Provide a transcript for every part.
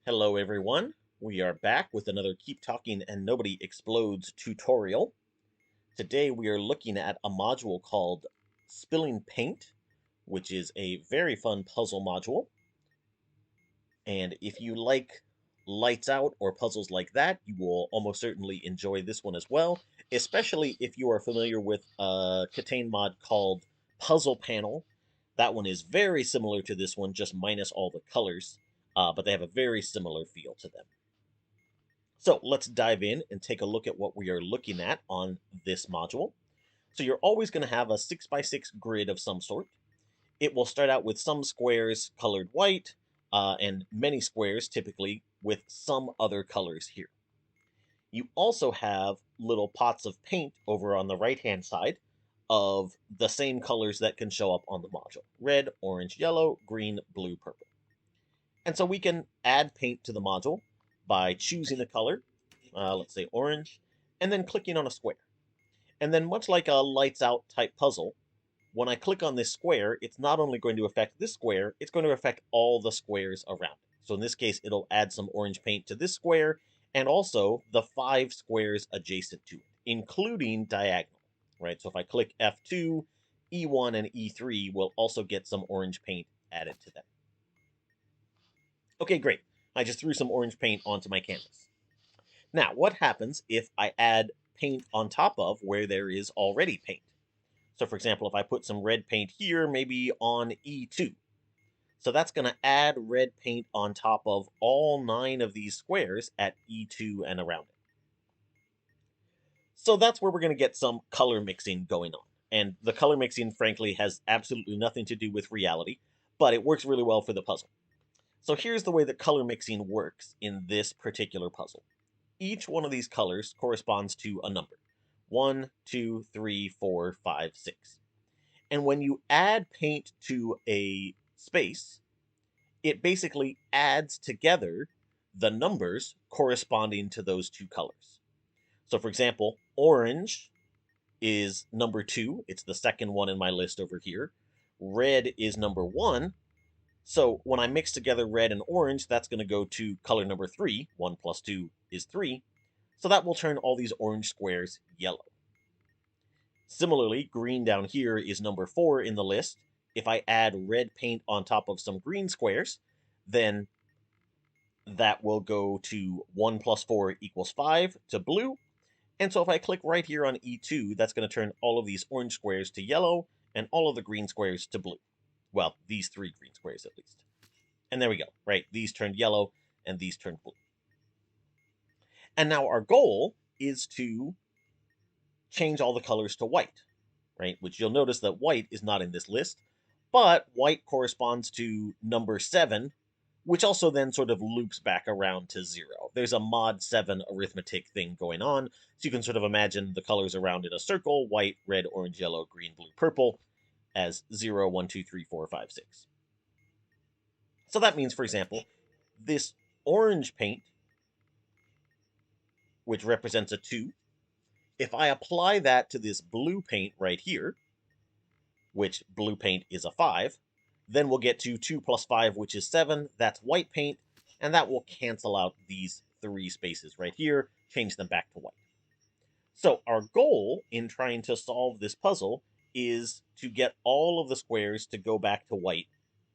Hello everyone, we are back with another Keep Talking and Nobody Explodes tutorial. Today we are looking at a module called Spilling Paint, which is a very fun puzzle module. And if you like lights out or puzzles like that, you will almost certainly enjoy this one as well, especially if you are familiar with a KTaNE mod called Puzzle Panel. That one is very similar to this one, just minus all the colors, but they have a very similar feel to them. So let's dive in and take a look at what we are looking at on this module. So you're always going to have a 6x6 grid of some sort. It will start out with some squares colored white and many squares typically with some other colors here. You also have little pots of paint over on the right-hand side of the same colors that can show up on the module: red, orange, yellow, green, blue, purple. And so we can add paint to the module by choosing a color, let's say orange, and then clicking on a square. And then much like a lights out type puzzle, when I click on this square, it's not only going to affect this square, it's going to affect all the squares around it. So in this case, it'll add some orange paint to this square and also the 5 squares adjacent to it, including diagonal, right? So if I click F2, E1 and E3 will also get some orange paint added to them. Okay, great. I just threw some orange paint onto my canvas. Now, what happens if I add paint on top of where there is already paint? So for example, if I put some red paint here, maybe on E2. So that's going to add red paint on top of all 9 of these squares at E2 and around it. So that's where we're going to get some color mixing going on. And the color mixing, frankly, has absolutely nothing to do with reality, but it works really well for the puzzle. So here's the way that color mixing works in this particular puzzle. Each one of these colors corresponds to a number: 1, 2, 3, 4, 5, 6. And when you add paint to a space, it basically adds together the numbers corresponding to those two colors. So for example, orange is number 2. It's the second one in my list over here. Red is number 1. So when I mix together red and orange, that's going to go to color number 3. 1 plus 2 is 3. So that will turn all these orange squares yellow. Similarly, green down here is number 4 in the list. If I add red paint on top of some green squares, then that will go to 1 plus 4 equals 5 to blue. And so if I click right here on E2, that's going to turn all of these orange squares to yellow and all of the green squares to blue. Well, these 3 green squares at least. And there we go, right? These turned yellow and these turned blue. And now our goal is to change all the colors to white, right? Which you'll notice that white is not in this list, but white corresponds to number 7, which also then sort of loops back around to 0. There's a mod 7 arithmetic thing going on, so you can sort of imagine the colors around in a circle: white, red, orange, yellow, green, blue, purple, as 0, 1, 2, 3, 4, 5, 6. So that means, for example, this orange paint, which represents a 2, if I apply that to this blue paint right here, which blue paint is a 5, then we'll get to 2 plus 5, which is 7. That's white paint, and that will cancel out these 3 spaces right here, change them back to white. So our goal in trying to solve this puzzle is to get all of the squares to go back to white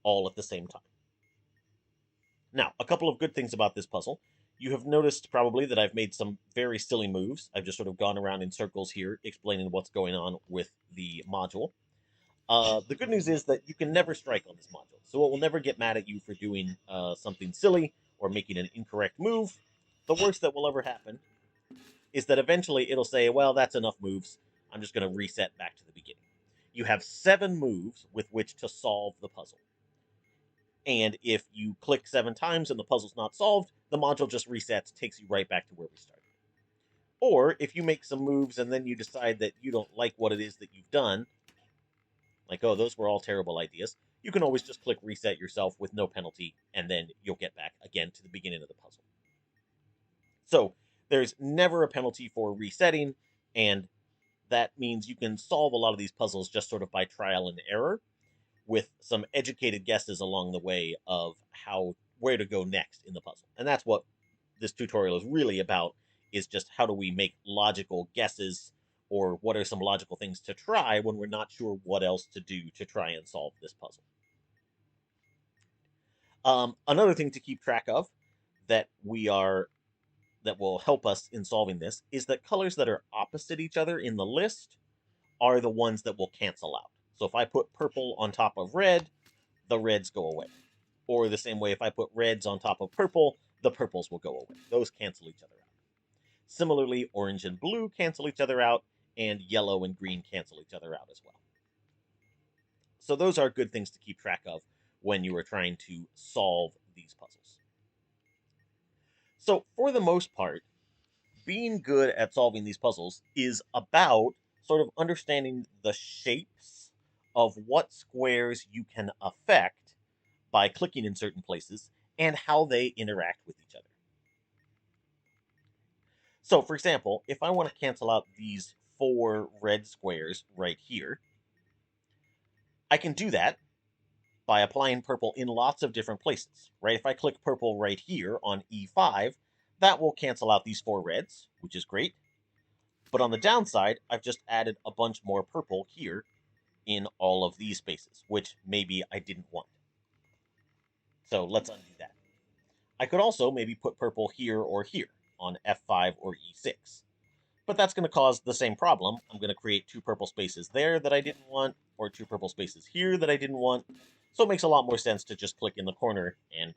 all at the same time. Now, a couple of good things about this puzzle. You have noticed probably that I've made some very silly moves. I've just sort of gone around in circles here explaining what's going on with the module. The good news is that you can never strike on this module, so it will never get mad at you for doing something silly or making an incorrect move. The worst that will ever happen is that eventually it'll say, well, that's enough moves. I'm just going to reset back to the beginning. You have 7 moves with which to solve the puzzle. And if you click 7 times and the puzzle's not solved, the module just resets, takes you right back to where we started. Or if you make some moves and then you decide that you don't like what it is that you've done, like, oh, those were all terrible ideas, you can always just click reset yourself with no penalty, and then you'll get back again to the beginning of the puzzle. So there's never a penalty for resetting, and that means you can solve a lot of these puzzles just sort of by trial and error, with some educated guesses along the way of how where to go next in the puzzle. And that's what this tutorial is really about, is just how do we make logical guesses, or what are some logical things to try when we're not sure what else to do to try and solve this puzzle. Another thing to keep track of that we are that will help us in solving this is that colors that are opposite each other in the list are the ones that will cancel out. So if I put purple on top of red, the reds go away. Or the same way, if I put reds on top of purple, the purples will go away. Those cancel each other out. Similarly, orange and blue cancel each other out, and yellow and green cancel each other out as well. So those are good things to keep track of when you are trying to solve these puzzles. So for the most part, being good at solving these puzzles is about sort of understanding the shapes of what squares you can affect by clicking in certain places and how they interact with each other. So, for example, if I want to cancel out these 4 red squares right here, I can do that by applying purple in lots of different places, right? If I click purple right here on E5, that will cancel out these 4 reds, which is great. But on the downside, I've just added a bunch more purple here in all of these spaces, which maybe I didn't want. So let's undo that. I could also maybe put purple here or here on F5 or E6. But that's going to cause the same problem. I'm going to create 2 purple spaces there that I didn't want, or 2 purple spaces here that I didn't want. So it makes a lot more sense to just click in the corner and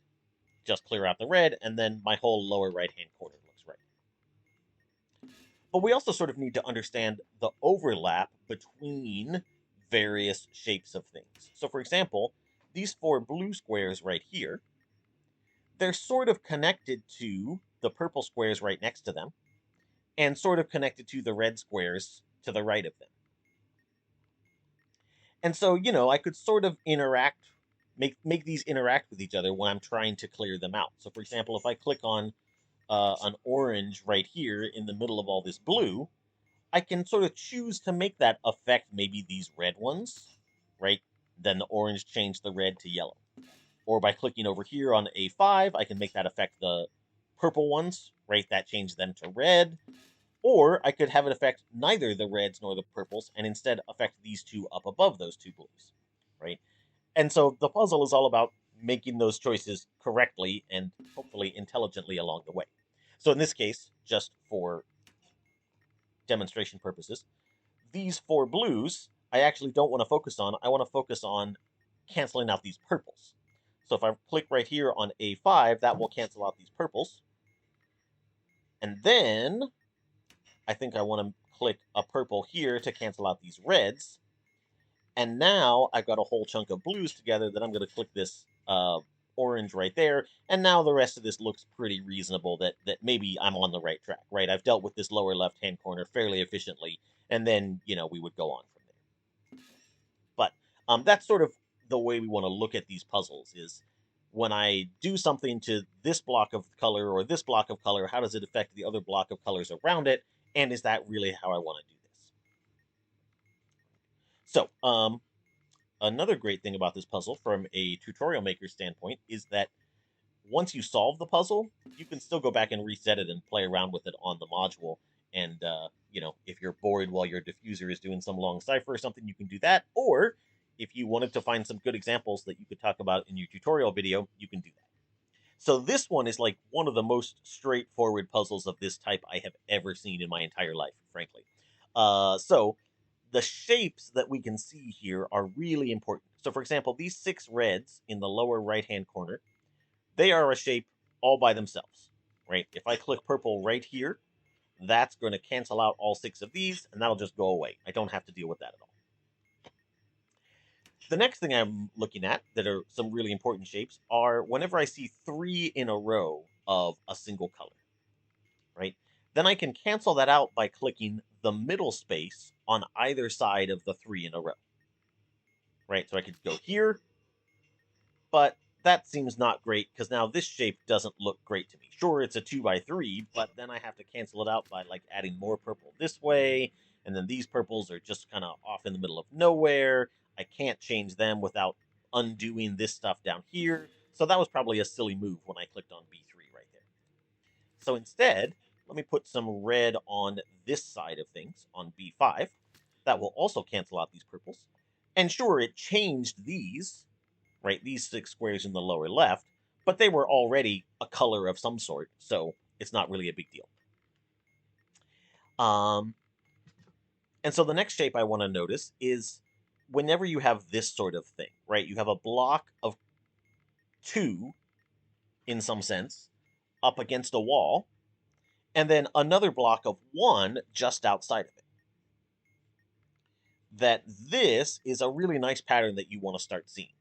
just clear out the red, and then my whole lower right-hand corner looks right. But we also sort of need to understand the overlap between various shapes of things. So for example, these 4 blue squares right here, they're sort of connected to the purple squares right next to them, and sort of connected to the red squares to the right of them. And so, I could sort of make these interact with each other when I'm trying to clear them out. So for example, if I click on an orange right here in the middle of all this blue, I can sort of choose to make that affect maybe these red ones, right? Then the orange change the red to yellow. Or by clicking over here on A5, I can make that affect the purple ones, right? That change them to red. Or I could have it affect neither the reds nor the purples, and instead affect these 2 up above those 2 blues, right? And so the puzzle is all about making those choices correctly and hopefully intelligently along the way. So in this case, just for demonstration purposes, these 4 blues, I actually don't want to focus on. I want to focus on canceling out these purples. So if I click right here on A5, that will cancel out these purples. And then I think I want to click a purple here to cancel out these reds. And now I've got a whole chunk of blues together that I'm going to click this orange right there. And now the rest of this looks pretty reasonable, that maybe I'm on the right track, right? I've dealt with this lower left-hand corner fairly efficiently. And then, we would go on from there. But that's sort of the way we want to look at these puzzles, is when I do something to this block of color or this block of color, how does it affect the other block of colors around it? And is that really how I want to do this? So, another great thing about this puzzle from a tutorial maker standpoint is that once you solve the puzzle, you can still go back and reset it and play around with it on the module. And, if you're bored while your diffuser is doing some long cipher or something, you can do that. Or if you wanted to find some good examples that you could talk about in your tutorial video, you can do that. So this one is like one of the most straightforward puzzles of this type I have ever seen in my entire life, frankly. So the shapes that we can see here are really important. So for example, these 6 reds in the lower right-hand corner, they are a shape all by themselves, right? If I click purple right here, that's going to cancel out all 6 of these, and that'll just go away. I don't have to deal with that at all. The next thing I'm looking at that are some really important shapes are whenever I see 3 in a row of a single color, right? Then I can cancel that out by clicking the middle space on either side of the 3 in a row, right? So I could go here, but that seems not great because now this shape doesn't look great to me. Sure, it's a 2 by 3, but then I have to cancel it out by like adding more purple this way, and then these purples are just kind of off in the middle of nowhere. I can't change them without undoing this stuff down here. So that was probably a silly move when I clicked on B3 right there. So instead, let me put some red on this side of things, on B5. That will also cancel out these purples. And sure, it changed these, right, these 6 squares in the lower left, but they were already a color of some sort, so it's not really a big deal. And so the next shape I want to notice is whenever you have this sort of thing, right, you have a block of 2, in some sense, up against a wall, and then another block of 1 just outside of it. That this is a really nice pattern that you want to start seeing.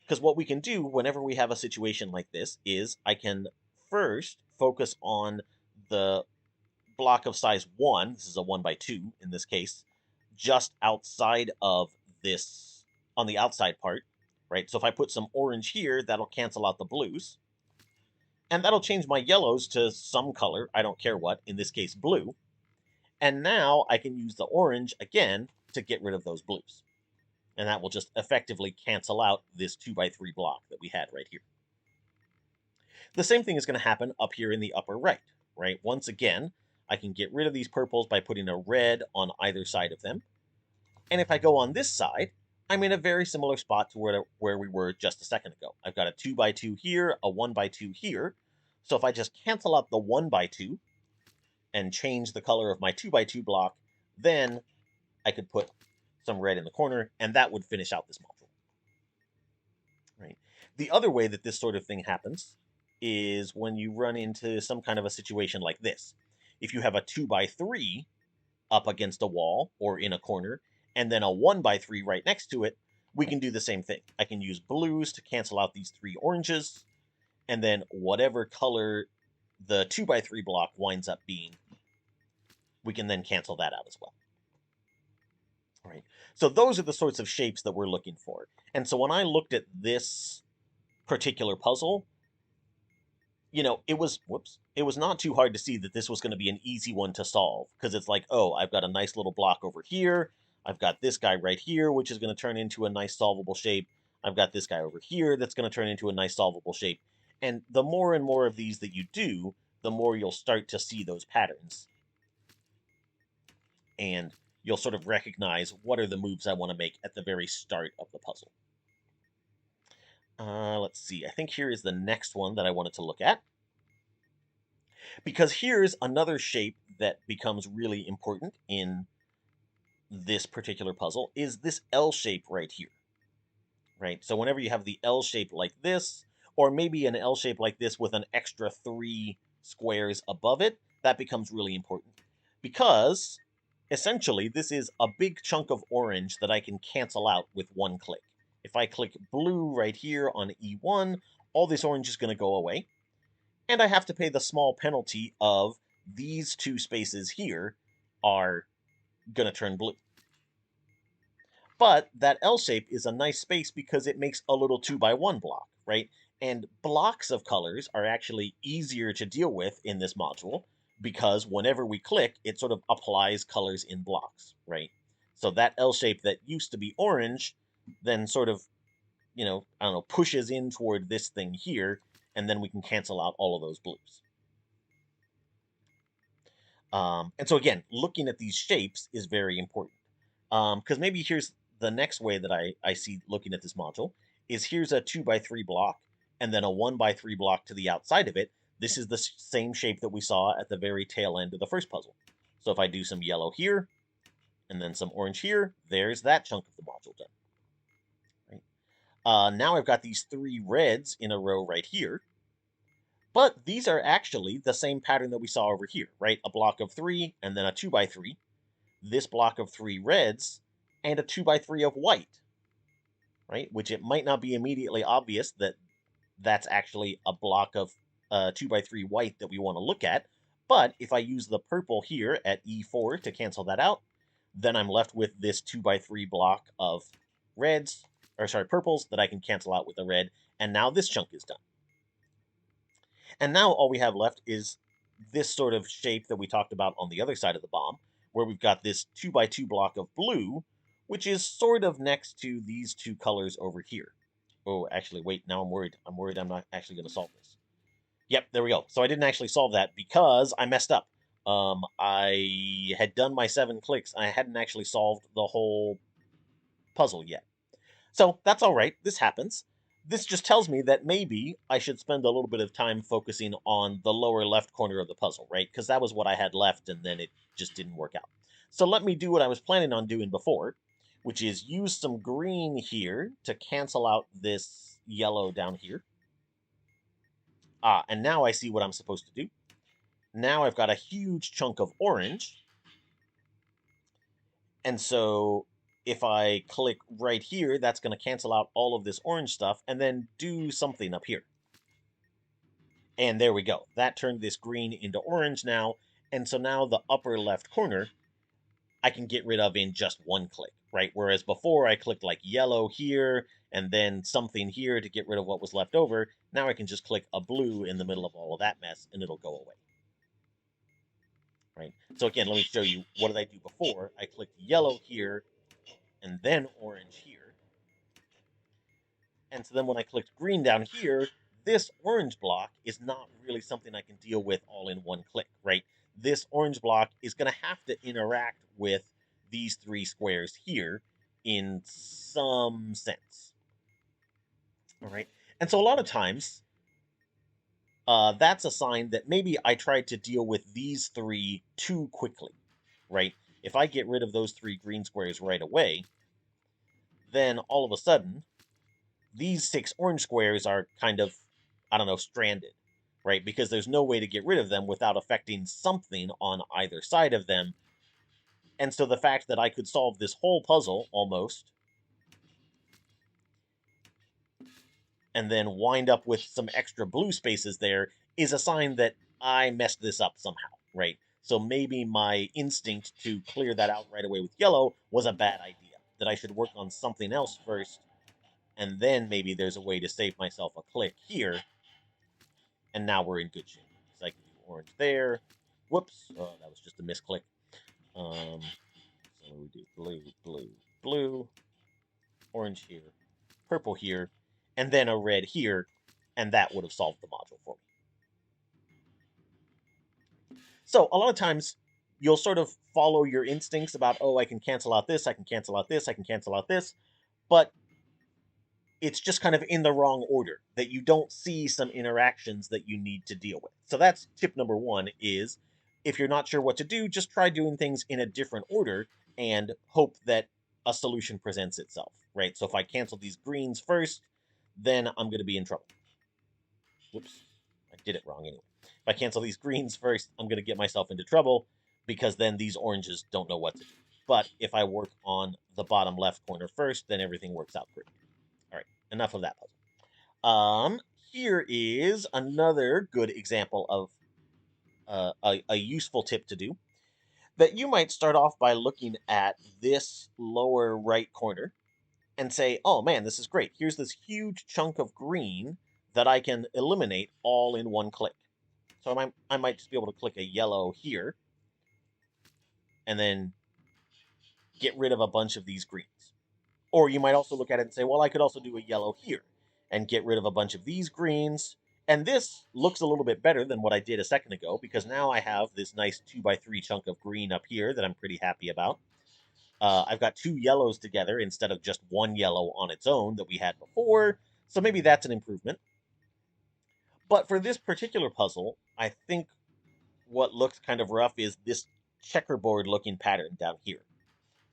Because what we can do whenever we have a situation like this is I can first focus on the block of size 1, this is a 1 by 2 in this case, just outside of this, on the outside part, right? So if I put some orange here, that'll cancel out the blues. And that'll change my yellows to some color, I don't care what, in this case blue. And now I can use the orange again to get rid of those blues. And that will just effectively cancel out this 2 by 3 block that we had right here. The same thing is going to happen up here in the upper right? Once again, I can get rid of these purples by putting a red on either side of them. And if I go on this side, I'm in a very similar spot to where we were just a second ago. I've got a 2 by 2 here, a 1 by 2 here. So if I just cancel out the 1 by 2 and change the color of my 2 by 2 block, then I could put some red in the corner, and that would finish out this module. Right. The other way that this sort of thing happens is when you run into some kind of a situation like this. If you have a 2 by 3 up against a wall or in a corner, and then a 1 by 3 right next to it, we can do the same thing. I can use blues to cancel out these 3 oranges, and then whatever color the 2 by 3 block winds up being, we can then cancel that out as well. All right. So those are the sorts of shapes that we're looking for. And so when I looked at this particular puzzle, it was not too hard to see that this was going to be an easy one to solve, because it's like, oh, I've got a nice little block over here. I've got this guy right here, which is going to turn into a nice solvable shape. I've got this guy over here that's going to turn into a nice solvable shape. And the more and more of these that you do, the more you'll start to see those patterns. And you'll sort of recognize what are the moves I want to make at the very start of the puzzle. Let's see. I think here is the next one that I wanted to look at. Because here's another shape that becomes really important in this particular puzzle, is this L shape right here. Right? So whenever you have the L shape like this, or maybe an L shape like this with an extra 3 squares above it, that becomes really important. Because essentially, this is a big chunk of orange that I can cancel out with one click. If I click blue right here on E1, all this orange is going to go away. And I have to pay the small penalty of these 2 spaces here are going to turn blue. But that L shape is a nice space because it makes a little 2 by 1 block, right? And blocks of colors are actually easier to deal with in this module, because whenever we click, it sort of applies colors in blocks, right? So that L shape that used to be orange then sort of, pushes in toward this thing here, and then we can cancel out all of those blues. And so again, looking at these shapes is very important. Because maybe here's the next way that I see looking at this module is here's a 2 by 3 block, and then a 1 by 3 block to the outside of it. This is the same shape that we saw at the very tail end of the first puzzle. So if I do some yellow here, and then some orange here, there's that chunk of the module done. Right? Now I've got these 3 reds in a row right here. But these are actually the same pattern that we saw over here, right? A block of 3, and then a 2 by 3. This block of 3 reds, and a 2 by 3 of white, right? Which it might not be immediately obvious that that's actually a block of 2 by 3 white that we want to look at. But if I use the purple here at E4 to cancel that out, then I'm left with this 2 by 3 block of purples that I can cancel out with a red, and now this chunk is done. And now all we have left is this sort of shape that we talked about on the other side of the bomb, where we've got this 2 by 2 block of blue, which is sort of next to these 2 colors over here. Oh, actually, wait, now I'm worried. I'm worried I'm not actually going to solve this. Yep, there we go. So I didn't actually solve that because I messed up. I had done my 7 clicks. I hadn't actually solved the whole puzzle yet. So that's all right. This happens. This just tells me that maybe I should spend a little bit of time focusing on the lower left corner of the puzzle, right? Because that was what I had left, and then it just didn't work out. So let me do what I was planning on doing before, which is use some green here to cancel out this yellow down here. Ah, and now I see what I'm supposed to do. Now I've got a huge chunk of orange. And so if I click right here, that's going to cancel out all of this orange stuff and then do something up here. And there we go. That turned this green into orange now. And so now the upper left corner, I can get rid of in just one click, right? Whereas before I clicked like yellow here and then something here to get rid of what was left over. Now I can just click a blue in the middle of all of that mess and it'll go away. Right? So again, let me show you, what did I do before? I clicked yellow here and then orange here. And so then when I clicked green down here, this orange block is not really something I can deal with all in one click, right? This orange block is going to have to interact with these 3 squares here in some sense. All right. And so a lot of times, that's a sign that maybe I tried to deal with these 3 too quickly, right? If I get rid of those 3 green squares right away, then all of a sudden, these 6 orange squares are kind of, I don't know, stranded, right? Because there's no way to get rid of them without affecting something on either side of them. And so the fact that I could solve this whole puzzle almost and then wind up with some extra blue spaces there is a sign that I messed this up somehow, right? So maybe my instinct to clear that out right away with yellow was a bad idea, that I should work on something else first, and then maybe there's a way to save myself a click here, and now we're in good shape. So I can do orange there. Whoops, oh, that was just a misclick. So we do blue, blue, blue, orange here, purple here, and then a red here, and that would have solved the module for me. So a lot of times you'll sort of follow your instincts about, oh, I can cancel out this, I can cancel out this, I can cancel out this, but it's just kind of in the wrong order, that you don't see some interactions that you need to deal with. So that's tip number 1 is, if you're not sure what to do, just try doing things in a different order and hope that a solution presents itself, right? So if I cancel these greens first, then I'm going to be in trouble. Whoops, I did it wrong anyway. If I cancel these greens first, I'm going to get myself into trouble because then these oranges don't know what to do. But if I work on the bottom left corner first, then everything works out great. All right, enough of that puzzle. Here is another good example of a useful tip to do. That you might start off by looking at this lower right corner and say, oh man, this is great. Here's this huge chunk of green that I can eliminate all in one click. So I might just be able to click a yellow here and then get rid of a bunch of these greens. Or you might also look at it and say, well, I could also do a yellow here and get rid of a bunch of these greens. And this looks a little bit better than what I did a second ago, because now I have this nice 2x3 chunk of green up here that I'm pretty happy about. I've got 2 yellows together instead of just 1 yellow on its own that we had before. So maybe that's an improvement. But for this particular puzzle, I think what looks kind of rough is this checkerboard looking pattern down here,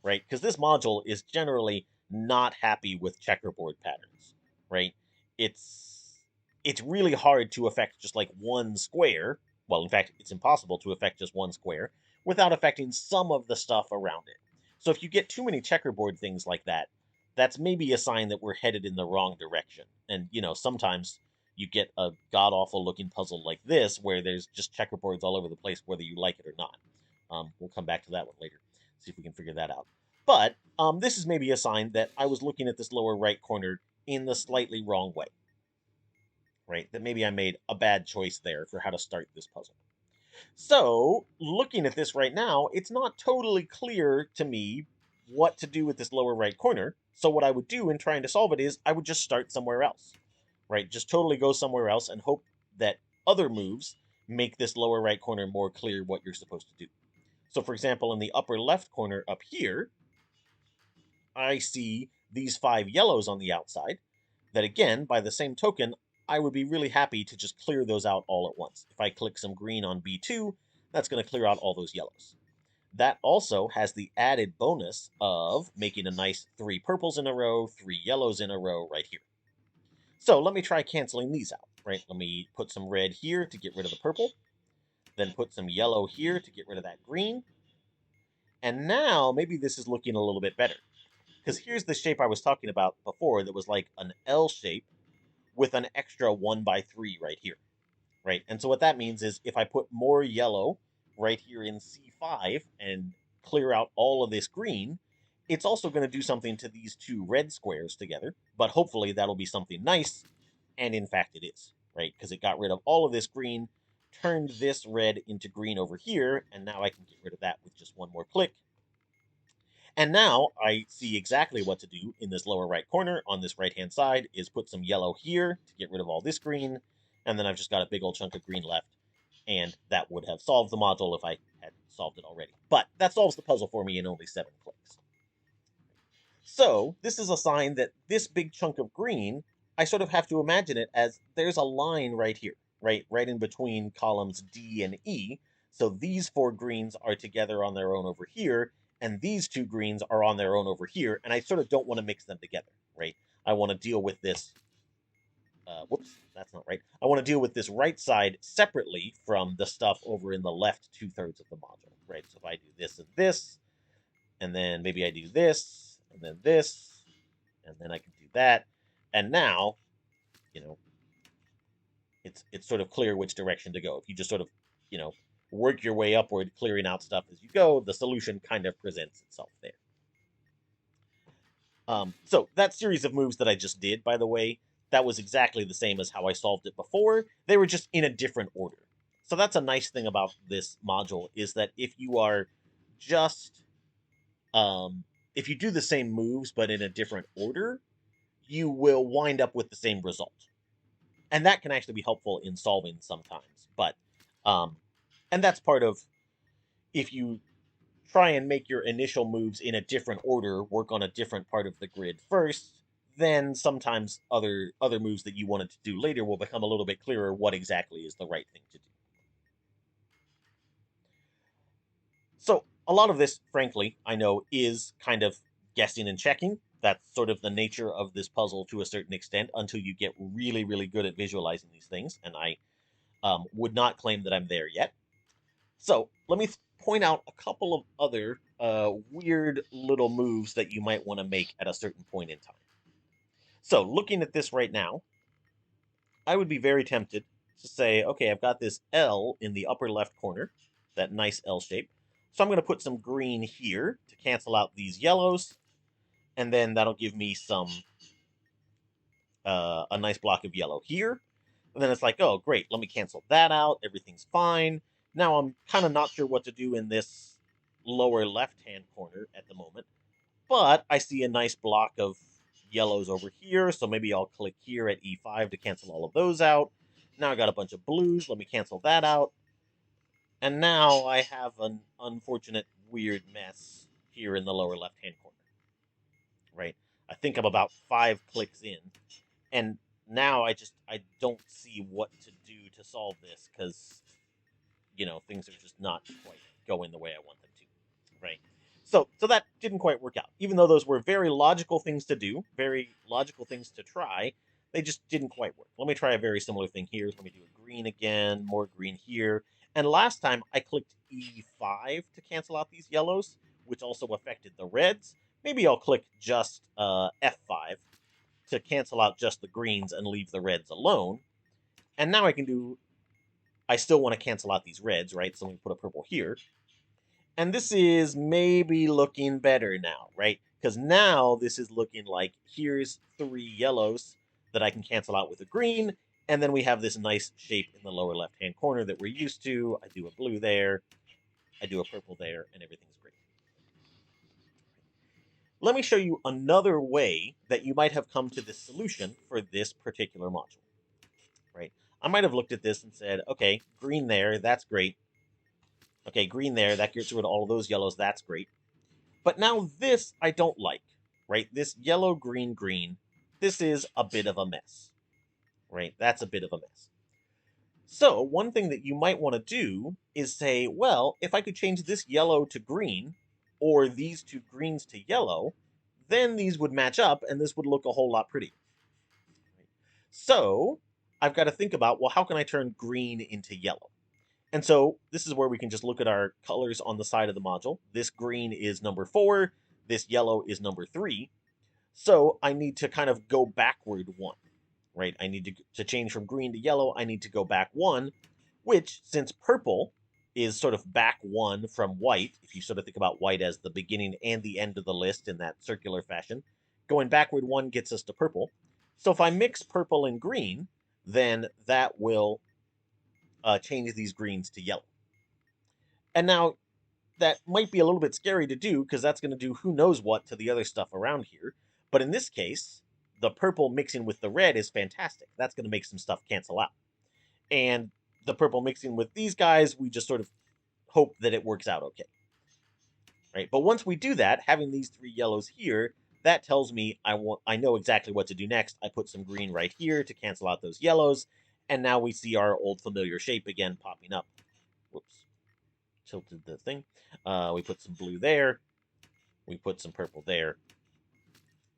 right? Because this module is generally not happy with checkerboard patterns, right? It's it's really hard to affect just like one square. Well, in fact, it's impossible to affect just one square without affecting some of the stuff around it. So if you get too many checkerboard things like that, that's maybe a sign that we're headed in the wrong direction. And sometimes you get a god awful looking puzzle like this where there's just checkerboards all over the place, whether you like it or not. We'll come back to that one later, see if we can figure that out. But this is maybe a sign that I was looking at this lower right corner in the slightly wrong way, right? That maybe I made a bad choice there for how to start this puzzle. So, looking at this right now, it's not totally clear to me what to do with this lower right corner. So what I would do in trying to solve it is I would just start somewhere else, right? Just totally go somewhere else and hope that other moves make this lower right corner more clear what you're supposed to do. So for example, in the upper left corner up here, I see these 5 yellows on the outside that, again, by the same token, I would be really happy to just clear those out all at once. If I click some green on B2, that's going to clear out all those yellows. That also has the added bonus of making a nice 3 purples in a row, 3 yellows in a row right here. So let me try canceling these out, right? Let me put some red here to get rid of the purple, then put some yellow here to get rid of that green. And now maybe this is looking a little bit better. Because here's the shape I was talking about before that was like an L shape with an extra 1x3 right here, right? And so what that means is if I put more yellow right here in C5 and clear out all of this green, it's also going to do something to these 2 red squares together, but hopefully that'll be something nice, and in fact it is, right? Because it got rid of all of this green, turned this red into green over here, and now I can get rid of that with just one more click. And now I see exactly what to do in this lower right corner on this right-hand side is put some yellow here to get rid of all this green, and then I've just got a big old chunk of green left, and that would have solved the module if I had solved it already. But that solves the puzzle for me in only 7 clicks. So this is a sign that this big chunk of green, I sort of have to imagine it as there's a line right here, right in between columns D and E. So these 4 greens are together on their own over here, and these 2 greens are on their own over here, and I sort of don't want to mix them together, right? I want to deal with this, whoops, that's not right. I want to deal with this right side separately from the stuff over in the left 2/3 of the module, right? So if I do this and this, and then maybe I do this, and then this, and then I can do that. And now, you know, it's sort of clear which direction to go. If you just sort of, you know, work your way upward, clearing out stuff as you go, the solution kind of presents itself there. So that series of moves that I just did, by the way, that was exactly the same as how I solved it before. They were just in a different order. So that's a nice thing about this module is that if you are just if you do the same moves but in a different order, you will wind up with the same result. And that can actually be helpful in solving sometimes. But and that's part of if you try and make your initial moves in a different order, work on a different part of the grid first, then sometimes other moves that you wanted to do later will become a little bit clearer what exactly is the right thing to do. So a lot of this, frankly, I know is kind of guessing and checking. That's sort of the nature of this puzzle to a certain extent until you get really, really good at visualizing these things. And I would not claim that I'm there yet. So let me point out a couple of other weird little moves that you might want to make at a certain point in time. So looking at this right now, I would be very tempted to say, okay, I've got this L in the upper left corner, that nice L shape. So I'm going to put some green here to cancel out these yellows, and then that'll give me some a nice block of yellow here. And then it's like, oh, great, let me cancel that out. Everything's fine. Now I'm kind of not sure what to do in this lower left-hand corner at the moment, but I see a nice block of yellows over here, so maybe I'll click here at E5 to cancel all of those out. Now I got a bunch of blues. Let me cancel that out. And now I have an unfortunate, weird mess here in the lower left-hand corner, right? I think I'm about 5 clicks in, and now I don't see what to do to solve this because things are just not quite going the way I want them to, right? So that didn't quite work out. Even though those were very logical things to do, very logical things to try, they just didn't quite work. Let me try a very similar thing here. Let me do a green again, more green here. And last time I clicked E5 to cancel out these yellows, which also affected the reds. Maybe I'll click just F5 to cancel out just the greens and leave the reds alone. And now I still want to cancel out these reds, right? So let me put a purple here. And this is maybe looking better now, right? Because now this is looking like here's 3 yellows that I can cancel out with a green. And then we have this nice shape in the lower left-hand corner that we're used to. I do a blue there. I do a purple there, and everything's great. let me show you another way that you might have come to this solution for this particular module, right? I might have looked at this and said, okay, green there, that's great. Okay, green there, that gets rid of all of those yellows, that's great. But now this I don't like, right? This yellow, green, green, this is a bit of a mess, right? That's a bit of a mess. So one thing that you might want to do is say, well, if I could change this yellow to green, or these two greens to yellow, then these would match up and this would look a whole lot prettier. So I've got to think about, well, how can I turn green into yellow? And so this is where we can just look at our colors on the side of the module. This green is number 4, this yellow is number 3. So I need to kind of go backward 1, right? I need to change from green to yellow. I need to go back 1, which, since purple is sort of back 1 from white, if you sort of think about white as the beginning and the end of the list in that circular fashion, going backward 1 gets us to purple. So if I mix purple and green, then that will change these greens to yellow. And now that might be a little bit scary to do because that's going to do who knows what to the other stuff around here. But in this case, the purple mixing with the red is fantastic. That's going to make some stuff cancel out. And the purple mixing with these guys, we just sort of hope that it works out okay. Right? But once we do that, having these 3 yellows here, that tells me I know exactly what to do next. I put some green right here to cancel out those yellows, and now we see our old familiar shape again popping up. Whoops. Tilted the thing. We put some blue there. We put some purple there.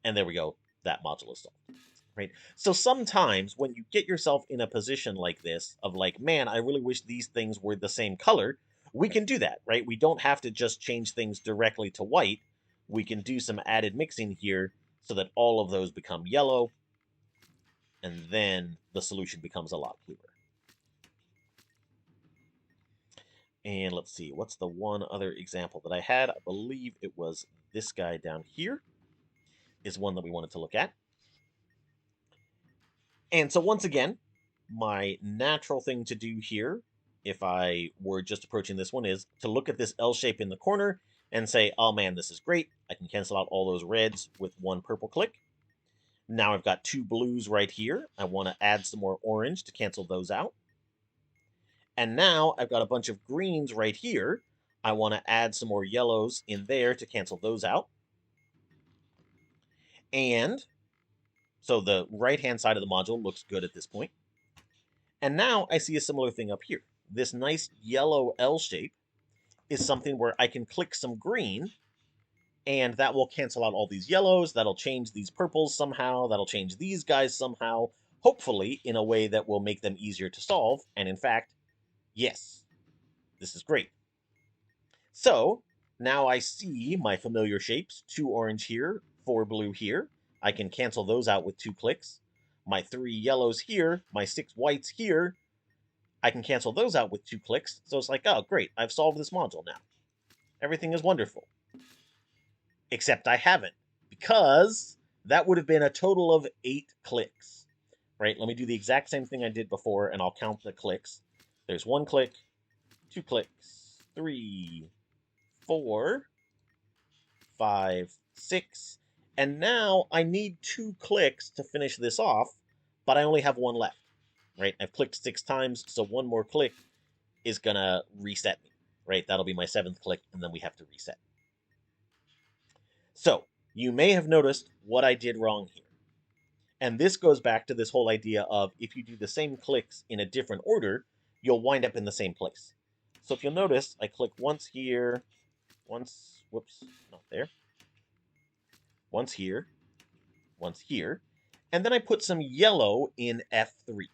And there we go. That module is solved. Right? So sometimes when you get yourself in a position like this, of like, man, I really wish these things were the same color, we can do that, right? We don't have to just change things directly to white. We can do some added mixing here so that all of those become yellow, and then the solution becomes a lot clearer. And let's see, what's the one other example that I had? I believe it was this guy down here is one that we wanted to look at. And so once again, my natural thing to do here, if I were just approaching this one, is to look at this L shape in the corner and say, oh man, this is great. I can cancel out all those reds with 1 purple click. Now I've got 2 blues right here. I want to add some more orange to cancel those out. And now I've got a bunch of greens right here. I want to add some more yellows in there to cancel those out. And so the right-hand side of the module looks good at this point. And now I see a similar thing up here. This nice yellow L shape is something where I can click some green, and that will cancel out all these yellows. That'll change these purples somehow. That'll change these guys somehow, hopefully in a way that will make them easier to solve. And in fact, yes, this is great. So now I see my familiar shapes, 2 orange here, 4 blue here. I can cancel those out with 2 clicks. My 3 yellows here, my 6 whites here, I can cancel those out with 2 clicks. So it's like, oh, great, I've solved this module now. Everything is wonderful. Except I haven't, because that would have been a total of 8 clicks. Right? Let me do the exact same thing I did before, and I'll count the clicks. There's 1 click, 2 clicks, 3, 4, 5, 6, and now I need 2 clicks to finish this off, but I only have 1 left. Right? I've clicked 6 times, so 1 more click is gonna reset me. Right? That'll be my 7th click, and then we have to reset. So you may have noticed what I did wrong here. And this goes back to this whole idea of if you do the same clicks in a different order, you'll wind up in the same place. So if you'll notice, I click once here, once, whoops, not there, once here, and then I put some yellow in F3,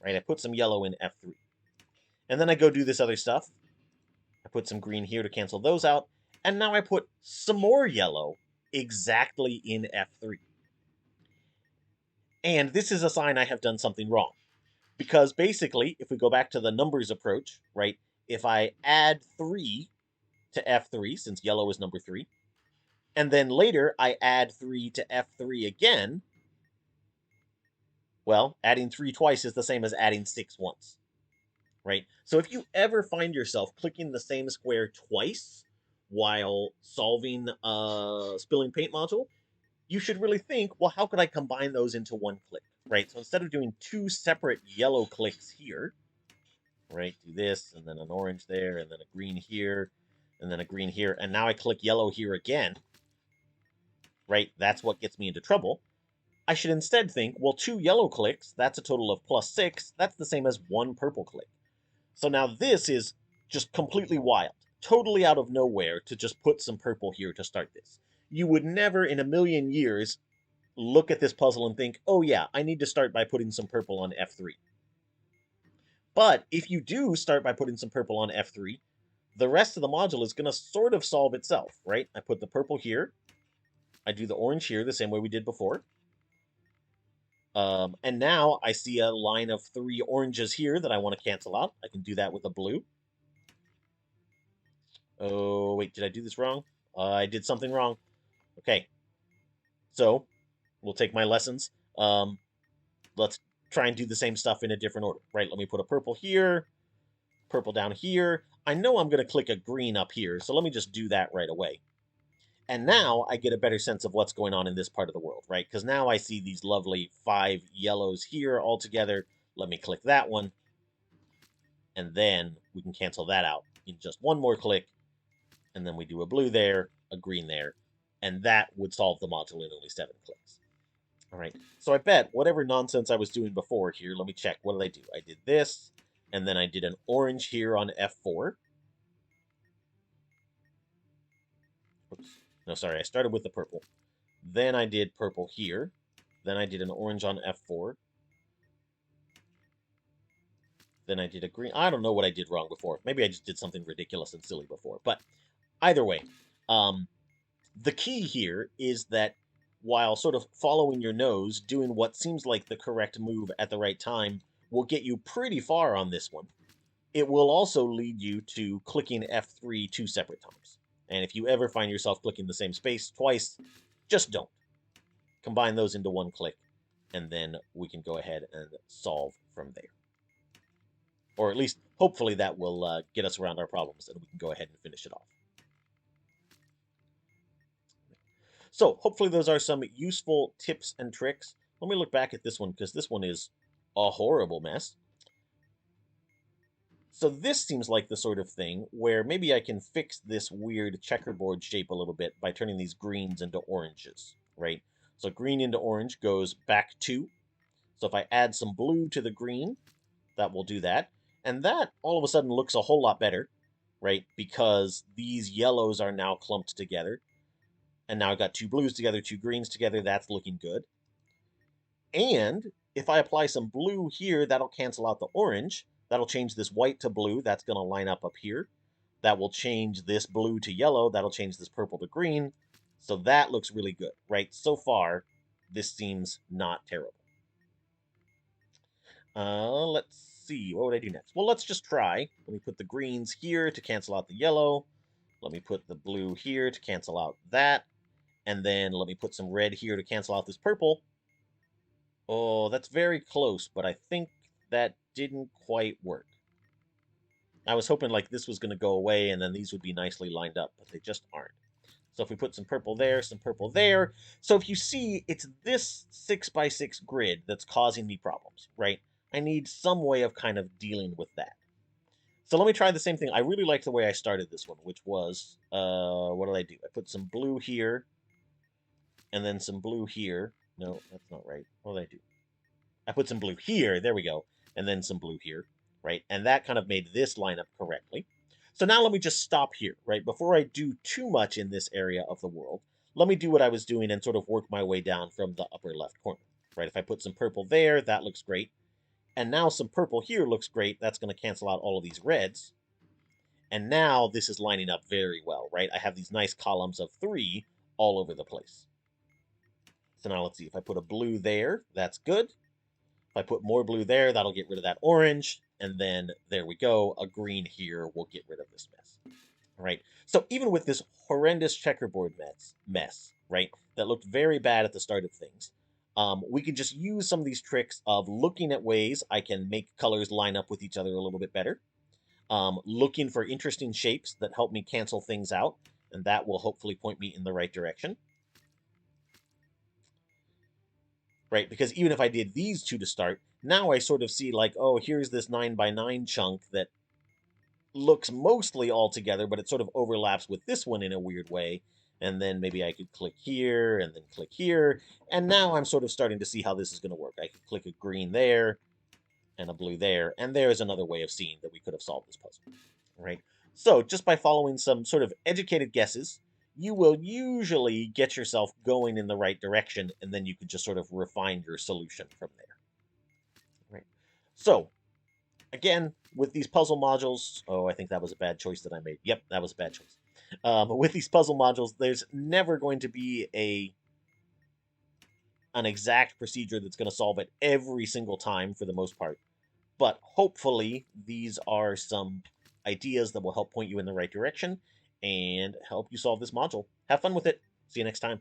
right? I put some yellow in F3. And then I go do this other stuff. I put some green here to cancel those out, and now I put some more yellow exactly in F3. And this is a sign I have done something wrong. Because basically, if we go back to the numbers approach, right, if I add 3 to F3, since yellow is number 3, and then later I add 3 to F3 again, well, adding 3 twice is the same as adding 6 once, right? So if you ever find yourself clicking the same square twice, while solving a spilling paint module, you should really think, well, how could I combine those into one click, right? So instead of doing two separate yellow clicks here, right, do this, and then an orange there, and then a green here, and then a green here, and now I click yellow here again, right? That's what gets me into trouble. I should instead think, well, two yellow clicks, that's a total of +6. That's the same as one purple click. So now this is just completely wild, totally out of nowhere to just put some purple here to start this. You would never in a million years look at this puzzle and think, oh yeah, I need to start by putting some purple on F3. But if you do start by putting some purple on F3, the rest of the module is going to sort of solve itself, right? I put the purple here. I do the orange here the same way we did before. And now I see a line of 3 oranges here that I want to cancel out. I can do that with a blue. Oh, wait, did I do this wrong? I did something wrong. Okay. So, we'll take my lessons. Let's try and do the same stuff in a different order, right? Let me put a purple here, purple down here. I know I'm going to click a green up here, so let me just do that right away. And now I get a better sense of what's going on in this part of the world, right? Because now I see these lovely 5 yellows here all together. Let me click that one. And then we can cancel that out in just one more click. And then we do a blue there, a green there. And that would solve the module in only 7 clicks. All right, so I bet whatever nonsense I was doing before here, let me check. What did I do? I did this, and then I did an orange here on F4. Oops. No, sorry, I started with the purple. Then I did purple here. Then I did an orange on F4. Then I did a green. I don't know what I did wrong before. Maybe I just did something ridiculous and silly before. But either way, the key here is that while sort of following your nose, doing what seems like the correct move at the right time will get you pretty far on this one. It will also lead you to clicking F3 2 separate times. And if you ever find yourself clicking the same space twice, just don't. Combine those into one click, and then we can go ahead and solve from there. Or at least, hopefully, that will get us around our problems, and we can go ahead and finish it off. So, hopefully those are some useful tips and tricks. Let me look back at this one, because this one is a horrible mess. So this seems like the sort of thing where maybe I can fix this weird checkerboard shape a little bit by turning these greens into oranges, right? So green into orange goes back 2. So if I add some blue to the green, that will do that. And that all of a sudden looks a whole lot better, right? Because these yellows are now clumped together. And now I've got 2 blues together, 2 greens together. That's looking good. And if I apply some blue here, that'll cancel out the orange. That'll change this white to blue. That's going to line up here. That will change this blue to yellow. That'll change this purple to green. So that looks really good, right? So far, this seems not terrible. Let's see. What would I do next? Well, let's just try. Let me put the greens here to cancel out the yellow. Let me put the blue here to cancel out that. And then let me put some red here to cancel out this purple. Oh, that's very close, but I think that didn't quite work. I was hoping like this was going to go away and then these would be nicely lined up, but they just aren't. So if we put some purple there, some purple there. So if you see, it's this 6x6 grid that's causing me problems, right? I need some way of kind of dealing with that. So let me try the same thing. I really like the way I started this one, which was, what did I do? I put some blue here, and then some blue here. No, that's not right. What did I do? I put some blue here. There we go. And then some blue here, right? And that kind of made this line up correctly. So now let me just stop here, right? Before I do too much in this area of the world, let me do what I was doing and sort of work my way down from the upper left corner, right? If I put some purple there, that looks great. And now some purple here looks great. That's going to cancel out all of these reds. And now this is lining up very well, right? I have these nice columns of 3 all over the place. So now let's see. If I put a blue there, that's good. If I put more blue there, that'll get rid of that orange. And then there we go. A green here will get rid of this mess. All right. So even with this horrendous checkerboard mess, right, that looked very bad at the start of things, we can just use some of these tricks of looking at ways I can make colors line up with each other a little bit better, looking for interesting shapes that help me cancel things out, and that will hopefully point me in the right direction. Right, because even if I did these two to start, now I sort of see like, oh, here's this 9x9 chunk that looks mostly all together, but it sort of overlaps with this one in a weird way. And then maybe I could click here and then click here. And now I'm sort of starting to see how this is going to work. I could click a green there and a blue there. And there's another way of seeing that we could have solved this puzzle. Right. So just by following some sort of educated guesses, you will usually get yourself going in the right direction. And then you could just sort of refine your solution from there. Right. So again, with these puzzle modules, oh, I think that was a bad choice that I made. Yep, that was a bad choice. With these puzzle modules, there's never going to be an exact procedure that's going to solve it every single time for the most part. But hopefully, these are some ideas that will help point you in the right direction and help you solve this module. Have fun with it. See you next time.